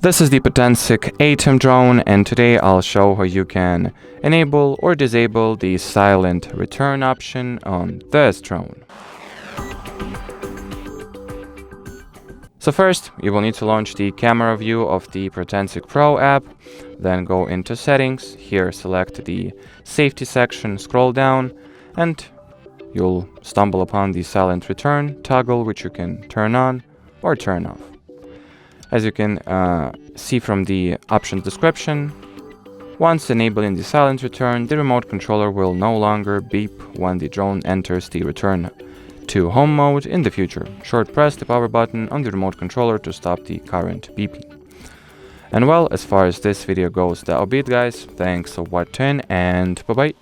This is the Potensic Atom drone, and today I'll show how you can enable or disable the silent return option on this drone. So first, you will need to launch the camera view of the Potensic Pro app, then go into settings, here select the safety section, scroll down, and you'll stumble upon the silent return toggle, which you can turn on or turn off. As you can see from the options description, once enabling the silent return, the remote controller will no longer beep when the drone enters the return to home mode in the future. Short press the power button on the remote controller to stop the current beeping. And well, as far as this video goes, that'll be it, guys. Thanks for watching, and bye bye.